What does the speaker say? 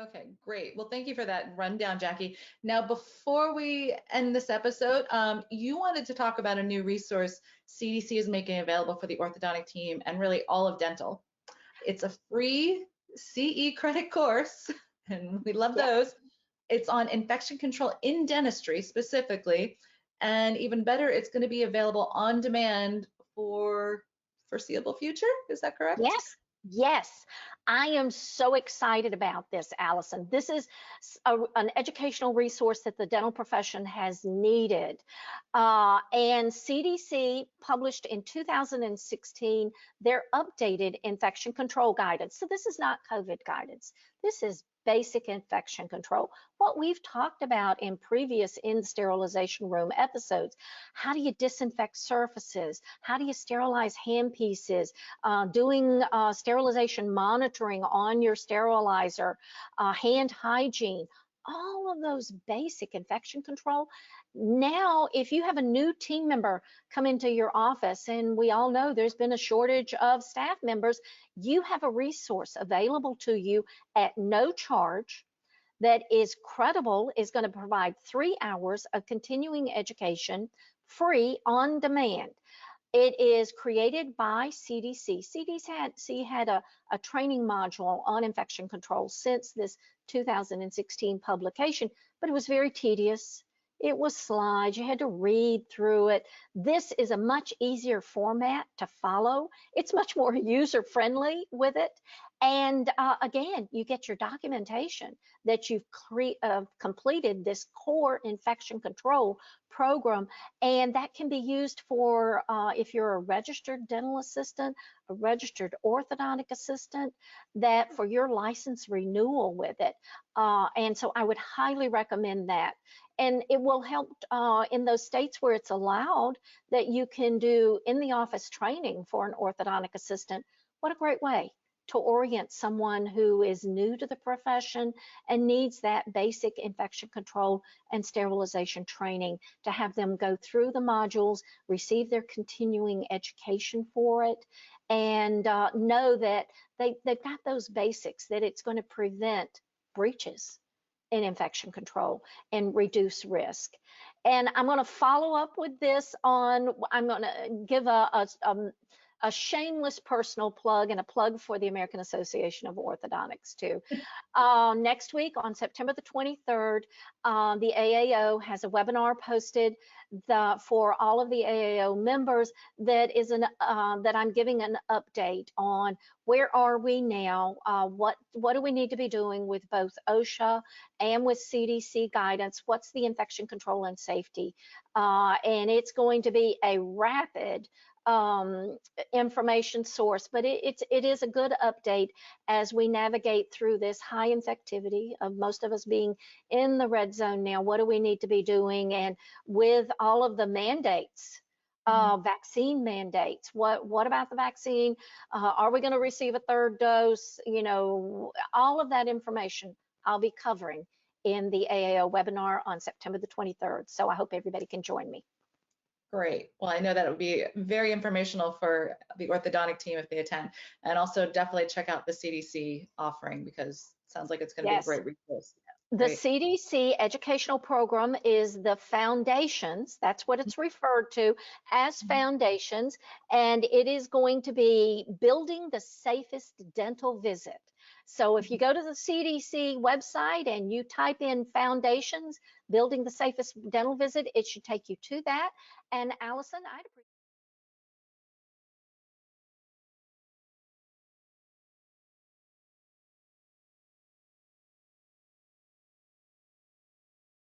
Okay, great. Well, thank you for that rundown, Jackie. Now, before we end this episode, you wanted to talk about a new resource CDC is making available for the orthodontic team and really all of dental. It's a free CE credit course, and we love Yep. those. It's on infection control in dentistry specifically, and even better, it's going to be available on demand for foreseeable future. Is that correct? Yes, yes. I am so excited about this, Allison. This is an educational resource that the dental profession has needed. And CDC published in 2016 their updated infection control guidance. So this is not COVID guidance. This is basic infection control. What we've talked about in previous In the Sterilization Room episodes. How do you disinfect surfaces? How do you sterilize hand pieces? Doing sterilization monitoring on your sterilizer, hand hygiene, all of those basic infection control. Now, if you have a new team member come into your office, and we all know there's been a shortage of staff members, you have a resource available to you at no charge that is credible, is going to provide 3 hours of continuing education, free, on demand. It is created by CDC. CDC had a training module on infection control since this 2016 publication, but it was very tedious. It was slides. You had to read through it. This is a much easier format to follow. It's much more user-friendly with it. And again, you get your documentation that you've completed this core infection control program, and that can be used for if you're a registered dental assistant, a registered orthodontic assistant, that for your license renewal with it. And so I would highly recommend that. And it will help in those states where it's allowed that you can do in the office training for an orthodontic assistant. What a great way to orient someone who is new to the profession and needs that basic infection control and sterilization training, to have them go through the modules, receive their continuing education for it, and know that they've got those basics, that it's going to prevent breaches in infection control and reduce risk. And I'm going to follow up with this on, I'm going to give a shameless personal plug and a plug for the American Association of Orthodontics too. Next week on September the 23rd, the AAO has a webinar posted for all of the AAO members that is that I'm giving an update on where are we now, what do we need to be doing with both OSHA and with CDC guidance, what's the infection control and safety, and it's going to be a rapid information source, but it is a good update as we navigate through this high infectivity of most of us being in the red zone now. What do we need to be doing? And with all of the mandates, vaccine mandates, what about the vaccine? Are we going to receive a third dose? You know, all of that information I'll be covering in the AAO webinar on September the 23rd. So I hope everybody can join me. Great. Well, I know that it would be very informational for the orthodontic team if they attend, and also definitely check out the CDC offering, because it sounds like it's going to be a great resource. The CDC educational program is the foundations. That's what it's referred to as, foundations, and it is going to be building the safest dental visit. So if you go to the CDC website and you type in foundations, building the safest dental visit, it should take you to that. And Allison, I'd appreciate